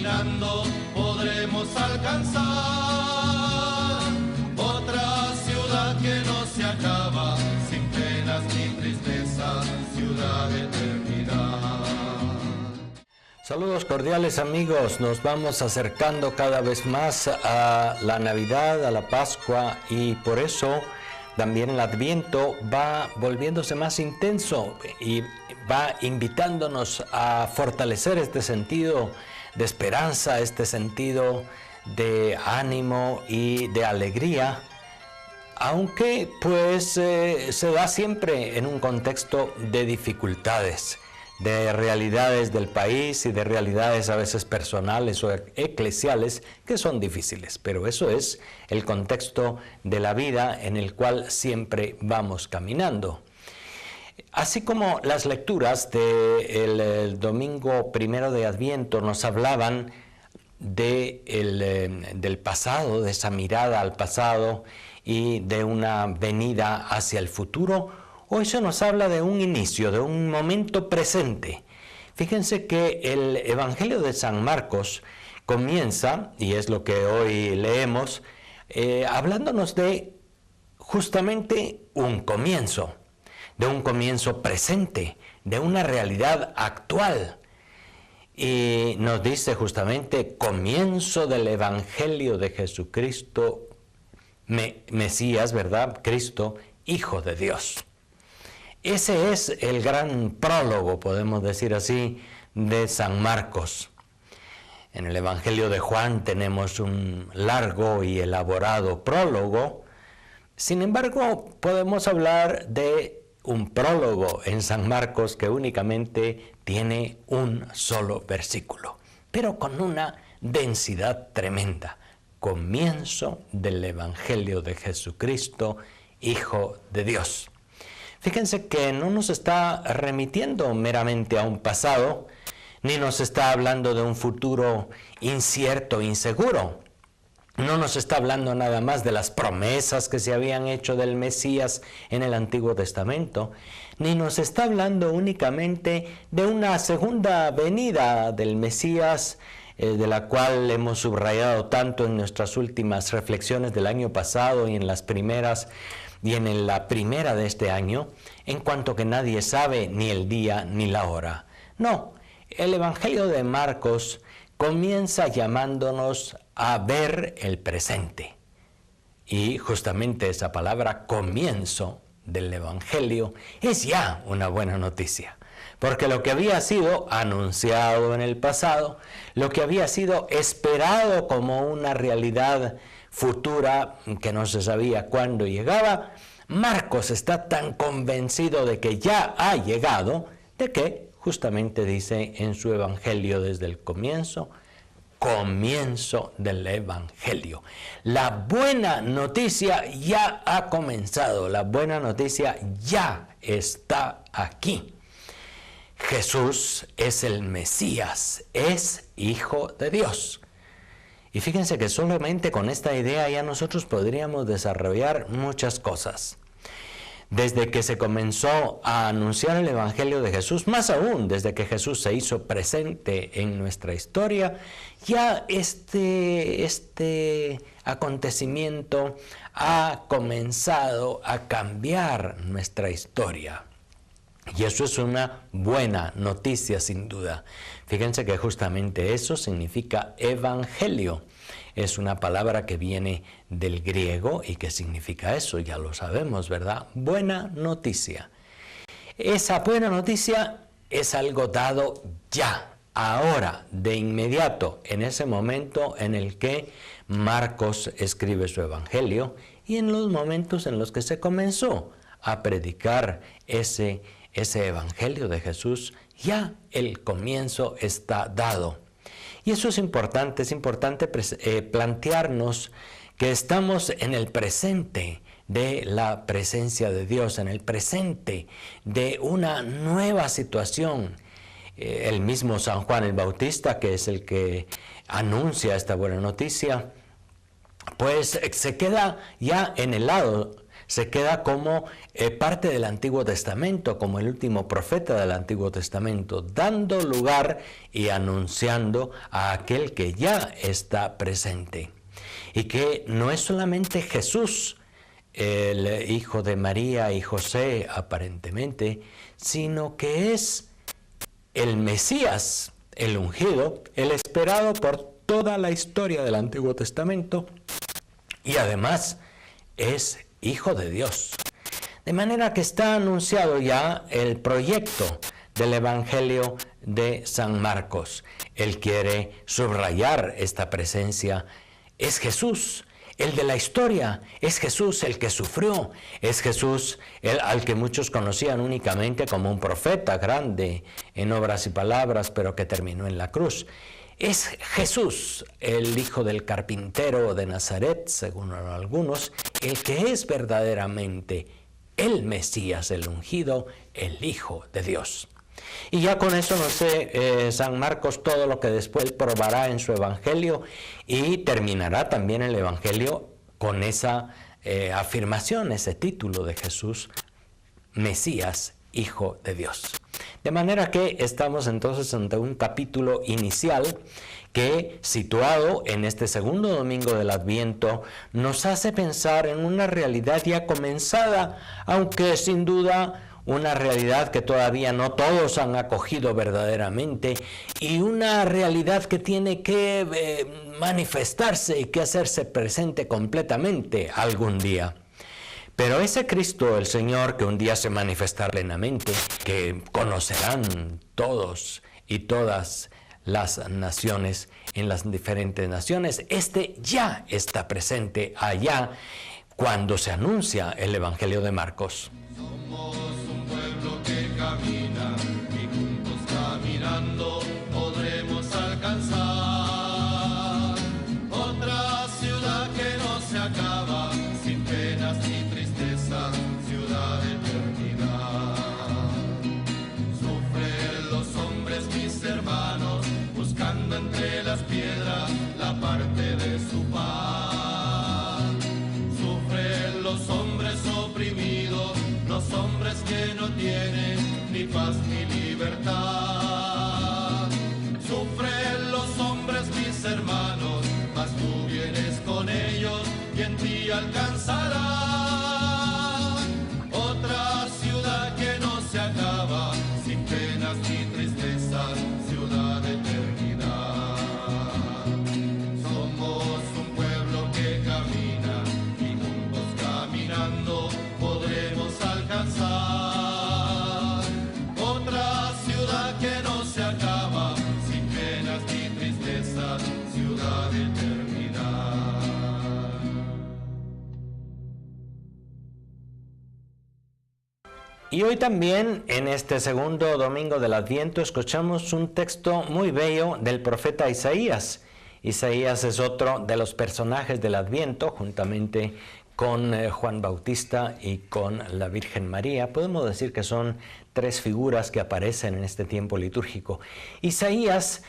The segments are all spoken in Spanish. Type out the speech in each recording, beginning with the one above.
caminando podremos alcanzar otra ciudad que no se acaba, sin penas ni tristeza, ciudad de eternidad. Saludos cordiales amigos, nos vamos acercando cada vez más a la Navidad, a la Pascua, y por eso también el Adviento va volviéndose más intenso y va invitándonos a fortalecer este sentido de esperanza, este sentido de ánimo y de alegría, aunque pues se da siempre en un contexto de dificultades, de realidades del país y de realidades a veces personales o eclesiales que son difíciles, pero eso es el contexto de la vida en el cual siempre vamos caminando. Así como las lecturas del domingo primero de Adviento nos hablaban del pasado, de esa mirada al pasado y de una venida hacia el futuro, hoy se nos habla de un inicio, de un momento presente. Fíjense que el Evangelio de San Marcos comienza, y es lo que hoy leemos, hablándonos de justamente un comienzo, de un comienzo presente, de una realidad actual. Y nos dice justamente comienzo del Evangelio de Jesucristo, Mesías, ¿verdad? Cristo, Hijo de Dios. Ese es el gran prólogo, podemos decir así, de San Marcos. En el Evangelio de Juan tenemos un largo y elaborado prólogo. Sin embargo, podemos hablar de un prólogo en San Marcos que únicamente tiene un solo versículo, pero con una densidad tremenda. Comienzo del Evangelio de Jesucristo, Hijo de Dios. Fíjense que no nos está remitiendo meramente a un pasado, ni nos está hablando de un futuro incierto, inseguro. No nos está hablando nada más de las promesas que se habían hecho del Mesías en el Antiguo Testamento, ni nos está hablando únicamente de una segunda venida del Mesías, de la cual hemos subrayado tanto en nuestras últimas reflexiones del año pasado y en las primeras y en la primera de este año, en cuanto que nadie sabe ni el día ni la hora. No, el Evangelio de Marcos comienza llamándonos a ver el presente. Y justamente esa palabra comienzo del Evangelio es ya una buena noticia. Porque lo que había sido anunciado en el pasado, lo que había sido esperado como una realidad futura que no se sabía cuándo llegaba, Marcos está tan convencido de que ya ha llegado, de que justamente dice en su Evangelio desde el comienzo, comienzo del Evangelio. La buena noticia ya ha comenzado, la buena noticia ya está aquí. Jesús es el Mesías, es Hijo de Dios. Y fíjense que solamente con esta idea ya nosotros podríamos desarrollar muchas cosas. Desde que se comenzó a anunciar el Evangelio de Jesús, más aún desde que Jesús se hizo presente en nuestra historia, ya este acontecimiento ha comenzado a cambiar nuestra historia. Y eso es una buena noticia sin duda. Fíjense que justamente eso significa evangelio. Es una palabra que viene del griego y que significa eso, ya lo sabemos, ¿verdad? Buena noticia. Esa buena noticia es algo dado ya, ahora, de inmediato, en ese momento en el que Marcos escribe su evangelio y en los momentos en los que se comenzó a predicar ese evangelio de Jesús, ya el comienzo está dado. Y eso es importante plantearnos que estamos en el presente de la presencia de Dios, en el presente de una nueva situación. El mismo San Juan el Bautista, que es el que anuncia esta buena noticia, pues se queda ya en el lado se queda como parte del Antiguo Testamento, como el último profeta del Antiguo Testamento, dando lugar y anunciando a aquel que ya está presente. Y que no es solamente Jesús, el hijo de María y José aparentemente, sino que es el Mesías, el ungido, el esperado por toda la historia del Antiguo Testamento, y además es hijo de Dios. De manera que está anunciado ya el proyecto del Evangelio de San Marcos. Él quiere subrayar esta presencia. Es Jesús, el de la historia, es Jesús el que sufrió, es Jesús al que muchos conocían únicamente como un profeta grande en obras y palabras, pero que terminó en la cruz. Es Jesús, el hijo del carpintero de Nazaret, según algunos, el que es verdaderamente el Mesías, el ungido, el Hijo de Dios. Y ya con eso nos sé San Marcos todo lo que después probará en su Evangelio, y terminará también el Evangelio con esa afirmación, ese título de Jesús, Mesías, Hijo de Dios. De manera que estamos entonces ante un capítulo inicial que, situado en este segundo domingo del Adviento, nos hace pensar en una realidad ya comenzada, aunque sin duda una realidad que todavía no todos han acogido verdaderamente, y una realidad que tiene que manifestarse y que hacerse presente completamente algún día. Pero ese Cristo, el Señor, que un día se manifestará plenamente, que conocerán todos y todas las naciones, en las diferentes naciones, este ya está presente allá cuando se anuncia el Evangelio de Marcos. Somos un pueblo que camina y juntos caminando podremos alcanzar otra ciudad que no se acaba, sin penas ni tristeza, ciudad de eternidad. Sufren los hombres, mis hermanos, buscando entre las piedras la parte de su paz. Sufren los hombres oprimidos, los hombres que no tienen ni paz ni libertad. Sufren los hombres, mis hermanos, mas tú vienes con ellos y en ti alcanzarás otra ciudad que no se acaba, sin penas ni tristezas, ciudad de eternidad. Somos un pueblo que camina y juntos caminando podremos alcanzar otra ciudad que no se acaba, sin penas ni tristezas, ciudad de eternidad. Y hoy también, en este segundo domingo del Adviento, escuchamos un texto muy bello del profeta Isaías. Isaías es otro de los personajes del Adviento, juntamente con Juan Bautista y con la Virgen María. Podemos decir que son tres figuras que aparecen en este tiempo litúrgico. Isaías,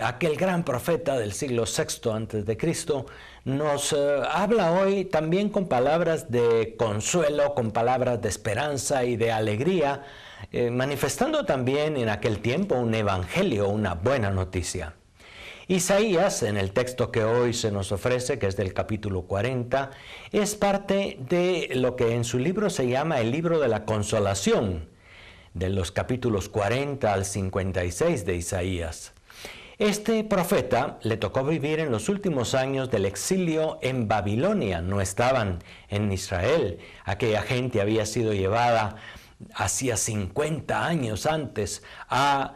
aquel gran profeta del siglo VI a.C., nos habla hoy también con palabras de consuelo, con palabras de esperanza y de alegría, manifestando también en aquel tiempo un evangelio, una buena noticia. Isaías, en el texto que hoy se nos ofrece, que es del capítulo 40, es parte de lo que en su libro se llama el libro de la consolación, de los capítulos 40 al 56 de Isaías. Este profeta le tocó vivir en los últimos años del exilio en Babilonia. No estaban en Israel. Aquella gente había sido llevada hacía 50 años antes a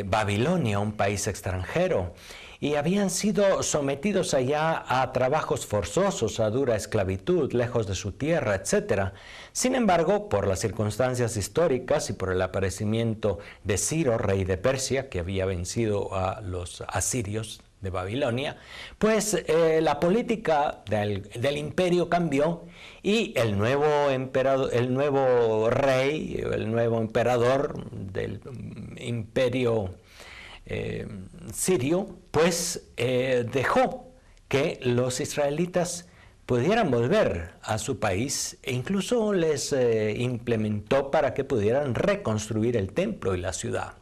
Babilonia, un país extranjero, y habían sido sometidos allá a trabajos forzosos, a dura esclavitud, lejos de su tierra, etc. Sin embargo, por las circunstancias históricas y por el aparecimiento de Ciro, rey de Persia, que había vencido a los asirios de Babilonia, pues la política del imperio cambió, y el nuevo rey, el nuevo emperador del imperio sirio, pues dejó que los israelitas pudieran volver a su país e incluso les implementó para que pudieran reconstruir el templo y la ciudad.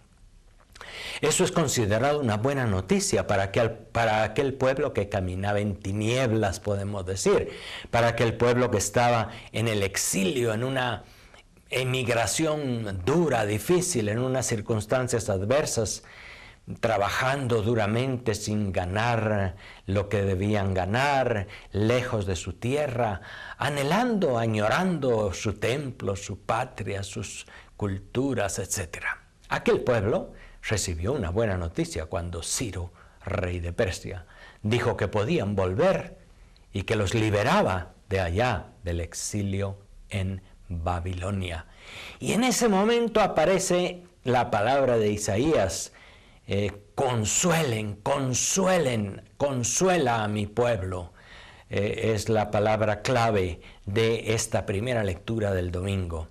Eso es considerado una buena noticia para aquel pueblo que caminaba en tinieblas, podemos decir, para aquel pueblo que estaba en el exilio, en una emigración dura, difícil, en unas circunstancias adversas, trabajando duramente sin ganar lo que debían ganar, lejos de su tierra, anhelando, añorando su templo, su patria, sus culturas, etc. Aquel pueblo recibió una buena noticia cuando Ciro, rey de Persia, dijo que podían volver y que los liberaba de allá del exilio en Babilonia. Y en ese momento aparece la palabra de Isaías: consuelen, consuela a mi pueblo. Es la palabra clave de esta primera lectura del domingo.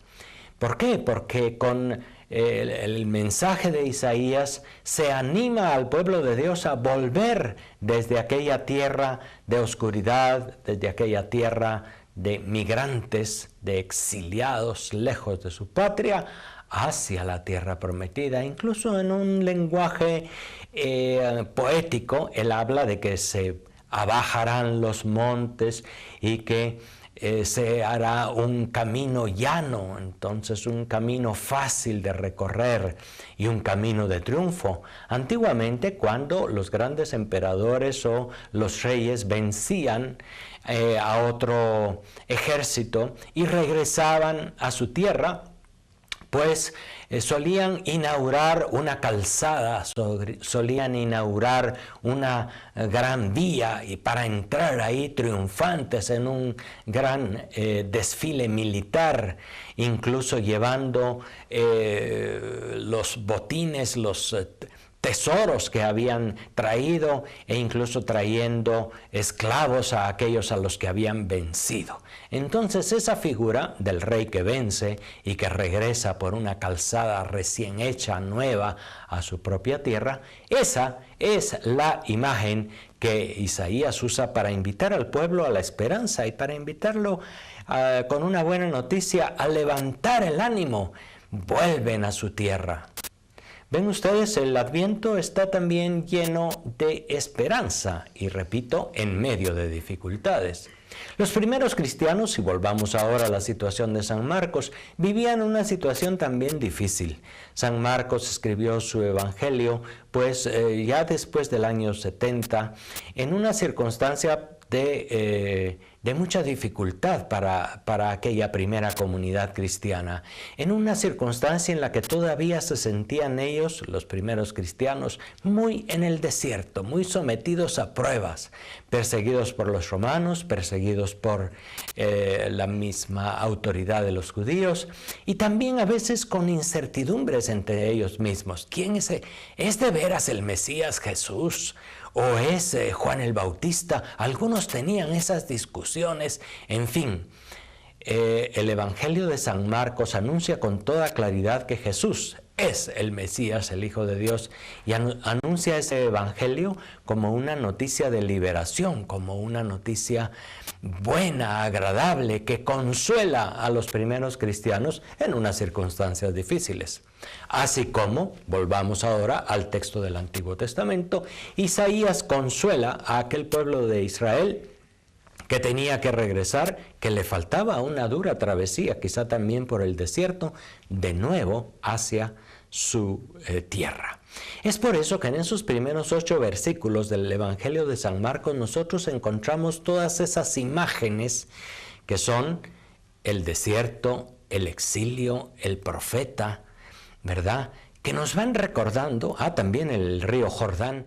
¿Por qué? Porque con el mensaje de Isaías se anima al pueblo de Dios a volver desde aquella tierra de oscuridad, desde aquella tierra de migrantes, de exiliados lejos de su patria, hacia la tierra prometida. Incluso en un lenguaje poético, él habla de que se abajarán los montes y que se hará un camino llano, entonces un camino fácil de recorrer y un camino de triunfo. Antiguamente, cuando los grandes emperadores o los reyes vencían a otro ejército y regresaban a su tierra, pues solían inaugurar una calzada, solían inaugurar una gran vía y para entrar ahí triunfantes en un gran desfile militar, incluso llevando los botines, los tesoros que habían traído e incluso trayendo esclavos a aquellos a los que habían vencido. Entonces esa figura del rey que vence y que regresa por una calzada recién hecha, nueva, a su propia tierra, esa es la imagen que Isaías usa para invitar al pueblo a la esperanza y para invitarlo con una buena noticia a levantar el ánimo. Vuelven a su tierra. Ven ustedes, el Adviento está también lleno de esperanza y, repito, en medio de dificultades. Los primeros cristianos, si volvamos ahora a la situación de San Marcos, vivían una situación también difícil. San Marcos escribió su Evangelio, pues ya después del año 70, en una circunstancia de mucha dificultad para aquella primera comunidad cristiana, en una circunstancia en la que todavía se sentían ellos, los primeros cristianos, muy en el desierto, muy sometidos a pruebas, perseguidos por los romanos, perseguidos por la misma autoridad de los judíos, y también a veces con incertidumbres entre ellos mismos. ¿Quién es? ¿Es de veras el Mesías Jesús? ¿O es Juan el Bautista? Algunos tenían esas discusiones. En fin, el Evangelio de San Marcos anuncia con toda claridad que Jesús es el Mesías, el Hijo de Dios, y anuncia ese Evangelio como una noticia de liberación, como una noticia buena, agradable, que consuela a los primeros cristianos en unas circunstancias difíciles. Así como, volvamos ahora al texto del Antiguo Testamento, Isaías consuela a aquel pueblo de Israel que tenía que regresar, que le faltaba una dura travesía, quizá también por el desierto, de nuevo hacia su tierra. Es por eso que en esos primeros 8 versículos del Evangelio de San Marcos nosotros encontramos todas esas imágenes que son el desierto, el exilio, el profeta, ¿verdad? Que nos van recordando, también el río Jordán,